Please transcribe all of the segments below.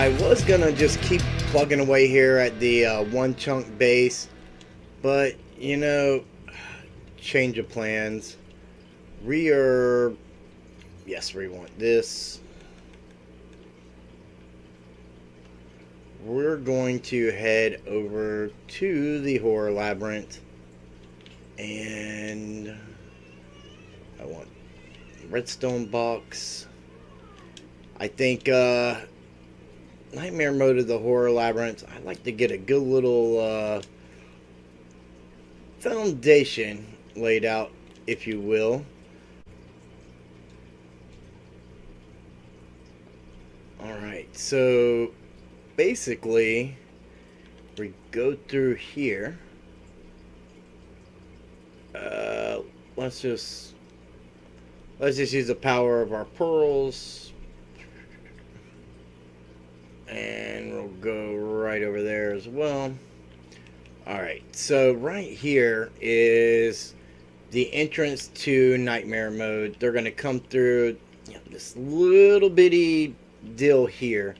I was gonna just keep plugging away here at the one chunk base, but change of plans. We are, yes, we want this. We're going to head over to the horror labyrinth, and I want redstone box. I think nightmare mode of the horror labyrinth, I'd like to get a good little foundation laid out, if you will. Alright, so basically we go through here. Let's just use the power of our pearls, and we'll go right over there as well. Alright, so right here is the entrance to nightmare mode. They're going to come through this little bitty deal here,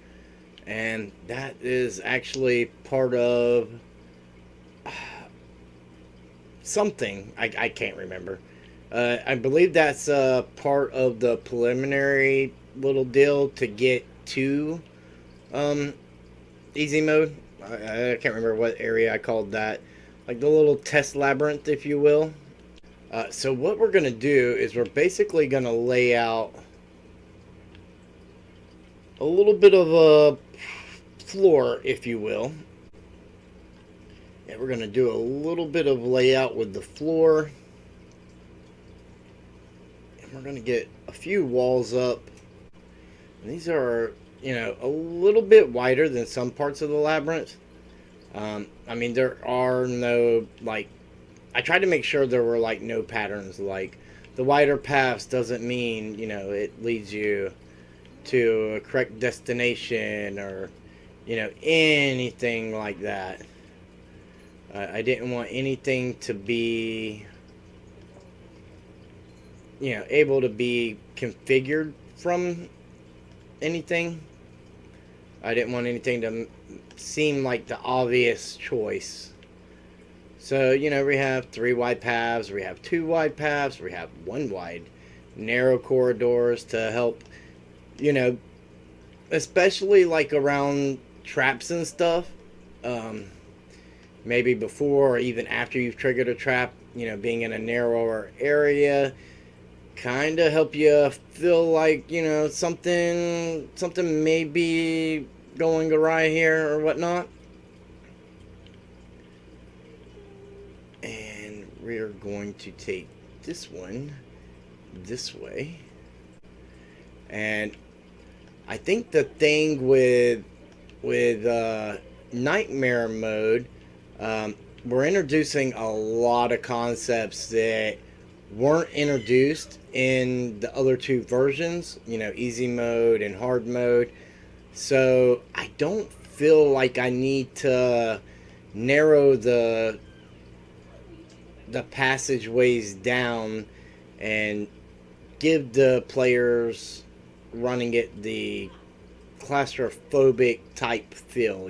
and that is actually part of something. I can't remember. I believe that's part of the preliminary little deal to get to easy mode. I can't remember what area I called that. Like the little test labyrinth, if you will. So what we're going to do is we're basically going to lay out a little bit of a floor, if you will. And we're going to do a little bit of layout with the floor. And we're going to get a few walls up. And these are, a little bit wider than some parts of the labyrinth. I mean, there are no, I tried to make sure there were, no patterns. Like, the wider paths doesn't mean, it leads you to a correct destination or, anything like that. I didn't want anything to be, able to be configured from anything. I didn't want anything to seem like the obvious choice. So, we have 3 wide paths, we have 2 wide paths, we have 1 wide, narrow corridors to help, especially around traps and stuff. Maybe before or even after you've triggered a trap, being in a narrower area kind of help you feel like, something may be going awry here or whatnot. And we're going to take this one this way. And I think the thing with nightmare mode, we're introducing a lot of concepts that weren't introduced in the other 2 versions, easy mode and hard mode. So I don't feel like I need to narrow the passageways down and give the players running it the claustrophobic type feel,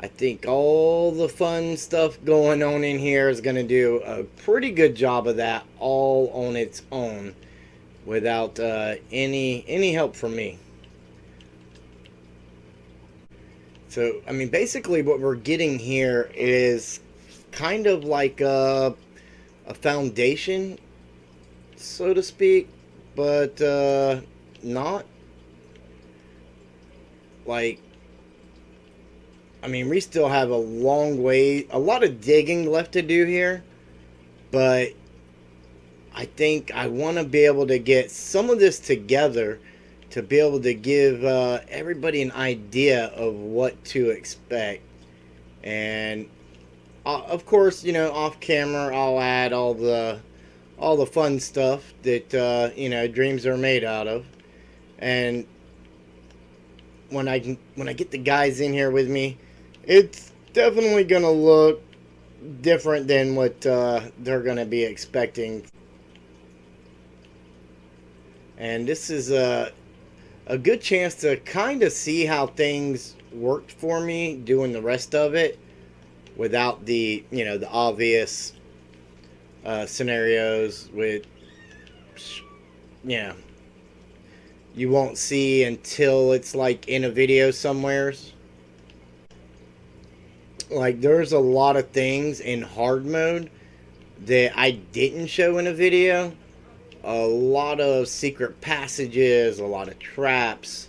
I think all the fun stuff going on in here is going to do a pretty good job of that all on its own without any help from me. So, I mean, basically what we're getting here is kind of like a foundation, so to speak, but not. I mean, we still have a long way, a lot of digging left to do here, but I think I want to be able to get some of this together to be able to give everybody an idea of what to expect. And of course, off camera, I'll add all the fun stuff that dreams are made out of. And when I get the guys in here with me, it's definitely gonna look different than what they're gonna be expecting. And this is a good chance to kind of see how things worked for me doing the rest of it without the, you know, the obvious scenarios with, you know, you won't see until it's like in a video somewheres. Like there's a lot of things in hard mode that I didn't show in a video. A lot of secret passages, a lot of traps.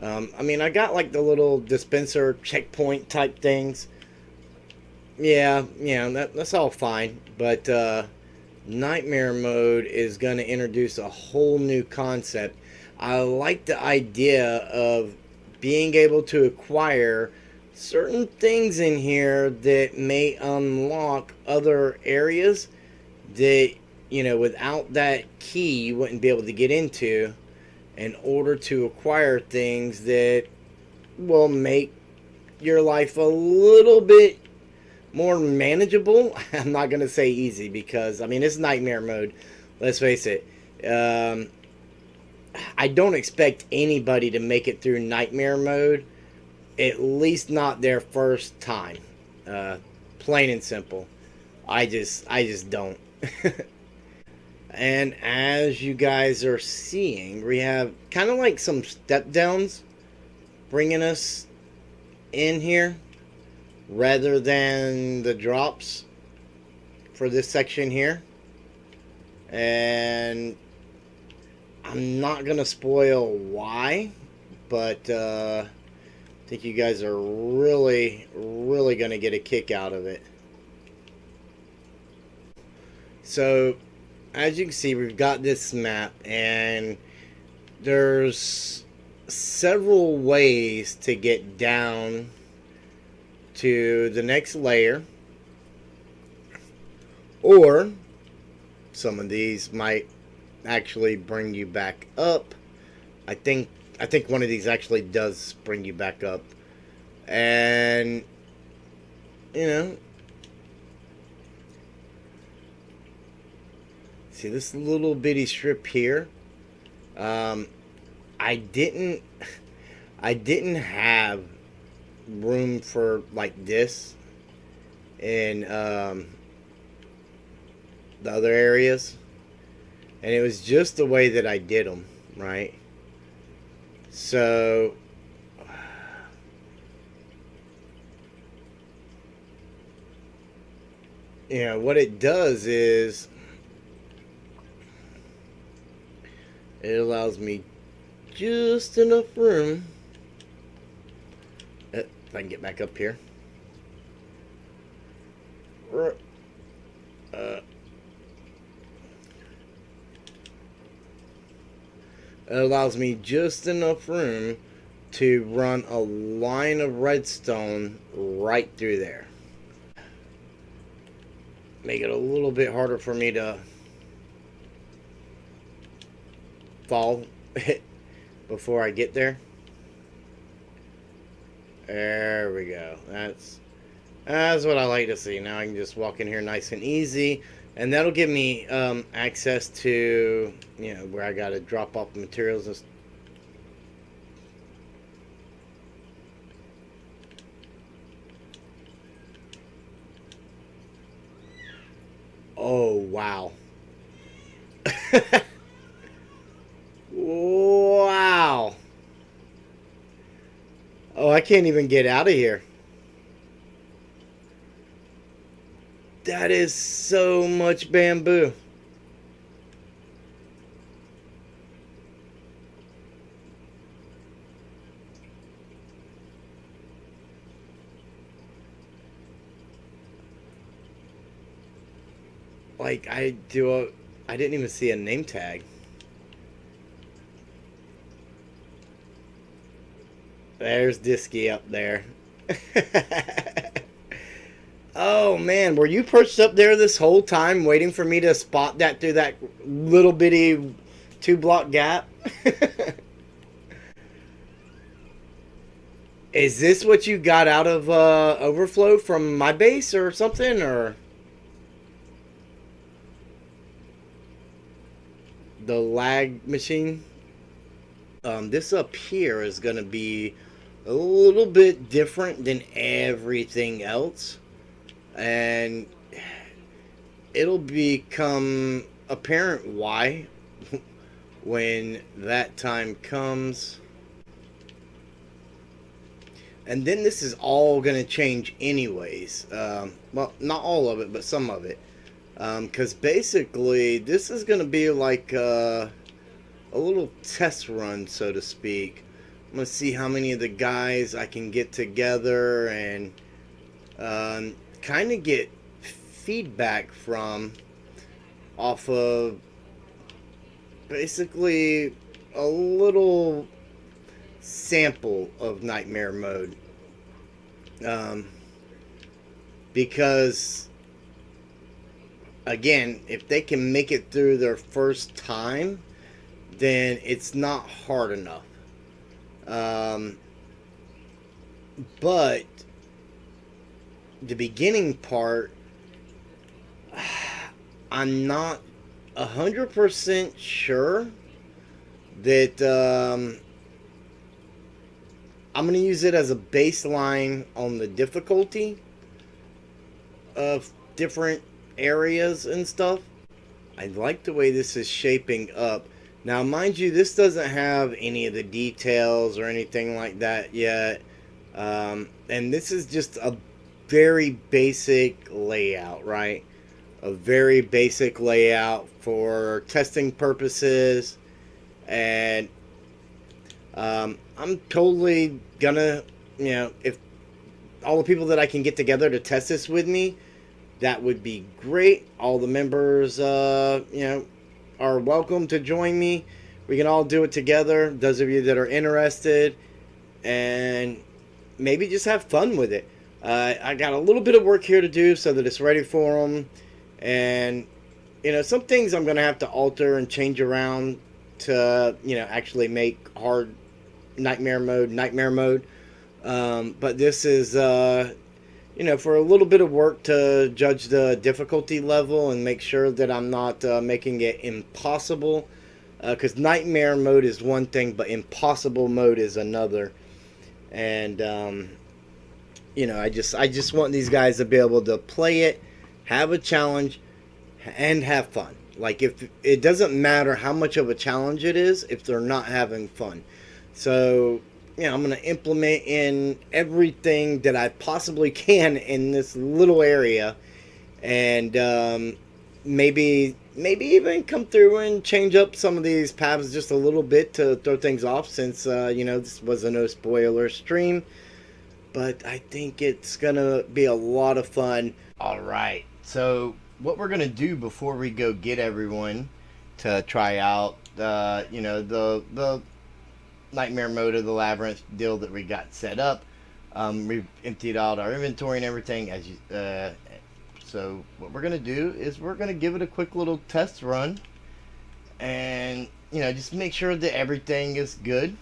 I mean, I got like the little dispenser checkpoint type things. Yeah, that's all fine. But nightmare mode is going to introduce a whole new concept. I like the idea of being able to acquire certain things in here that may unlock other areas that, you know, without that key you wouldn't be able to get into, in order to acquire things that will make your life a little bit more manageable. I'm not going to say easy because, I mean, it's nightmare mode. Let's face it. I don't expect anybody to make it through nightmare mode, at least not their first time. Plain and simple. I just don't. And as you guys are seeing, we have kind of like some step downs bringing us in here rather than the drops for this section here. And I'm not going to spoil why, but I think you guys are really going to get a kick out of it. So, as you can see, we've got this map, and there's several ways to get down to the next layer, or some of these might actually bring you back up. I think one of these actually does bring you back up, and you know, see this little bitty strip here. I didn't have room for like this in the other areas, and it was just the way that I did them, right? So you know what it does is it allows me just enough room. If I can get back up here. It allows me just enough room to run a line of redstone right through there. Make it a little bit harder for me to fall before I get there. There we go. That's what I like to see. Now I can just walk in here nice and easy, and that'll give me access to, you know, where I gotta drop off the materials and oh wow. Wow. Oh, I can't even get out of here. That is so much bamboo. Like, I didn't even see a name tag. There's Disky up there. Oh man, were you perched up there this whole time waiting for me to spot that through that little bitty 2-block gap? Is this what you got out of overflow from my base or something, or? the lag machine. This up here is going to be a little bit different than everything else, and it'll become apparent why when that time comes. And then this is all going to change anyways. Well, not all of it, but some of it. Because basically, this is going to be like a little test run, so to speak. I'm going to see how many of the guys I can get together and kind of get feedback from off of basically a little sample of nightmare mode. Because again, if they can make it through their first time, then it's not hard enough. But the beginning part, I'm not 100% sure that I'm going to use it as a baseline on the difficulty of different areas and stuff. I like the way this is shaping up. Now, mind you, this doesn't have any of the details or anything like that yet. And this is just a very basic layout, right? A very basic layout for testing purposes. And I'm totally gonna, if all the people that I can get together to test this with me, that would be great. All the members, are welcome to join me. We can all do it together. Those of you that are interested, and maybe just have fun with it. I got a little bit of work here to do so that it's ready for them. And, some things I'm going to have to alter and change around to, actually make hard nightmare mode. But this is, for a little bit of work to judge the difficulty level and make sure that I'm not making it impossible. Because nightmare mode is one thing, but impossible mode is another. And, I just want these guys to be able to play it, have a challenge, and have fun. Like, if it doesn't matter how much of a challenge it is if they're not having fun. So, I'm going to implement in everything that I possibly can in this little area. And maybe even come through and change up some of these paths just a little bit to throw things off, since, this was a no spoiler stream. But I think it's going to be a lot of fun. All right. So what we're going to do before we go get everyone to try out, the nightmare mode of the labyrinth deal that we got set up. We've emptied out our inventory and everything. So what we're going to do is we're going to give it a quick little test run. And, just make sure that everything is good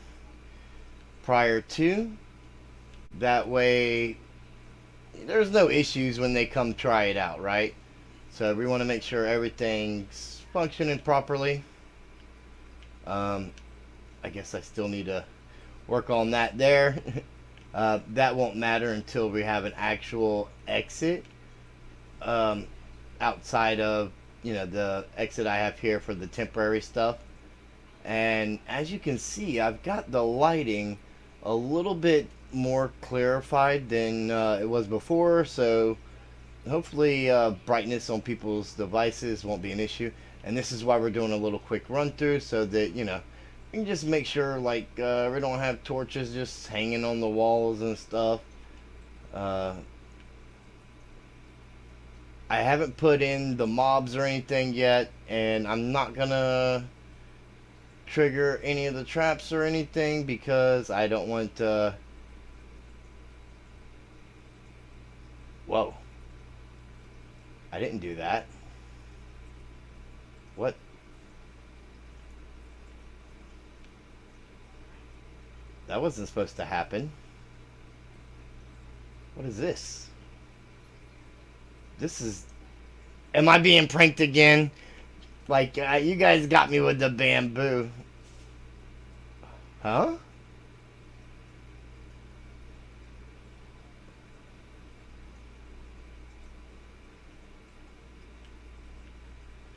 prior to. That way, there's no issues when they come try it out, right? So we want to make sure everything's functioning properly. I guess I still need to work on that there. That won't matter until we have an actual exit outside of, the exit I have here for the temporary stuff. And as you can see, I've got the lighting a little bit more clarified than it was before, so hopefully brightness on people's devices won't be an issue. And this is why we're doing a little quick run through, so that we can just make sure we don't have torches just hanging on the walls and stuff. I haven't put in the mobs or anything yet, and I'm not gonna trigger any of the traps or anything because I don't want to. Whoa. I didn't do that. What? That wasn't supposed to happen. What is this? This is... Am I being pranked again? Like, you guys got me with the bamboo. Huh?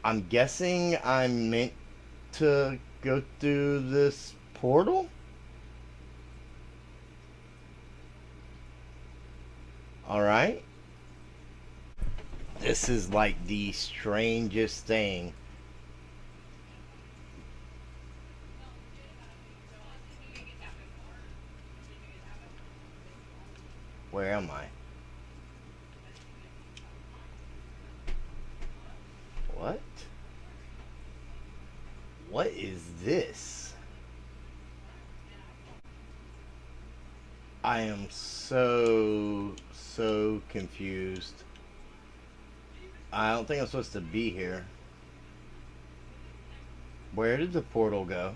I'm guessing I'm meant to go through this portal? Alright. This is like the strangest thing. Where am I? What? What is this? I am so confused. I don't think I'm supposed to be here. Where did the portal go?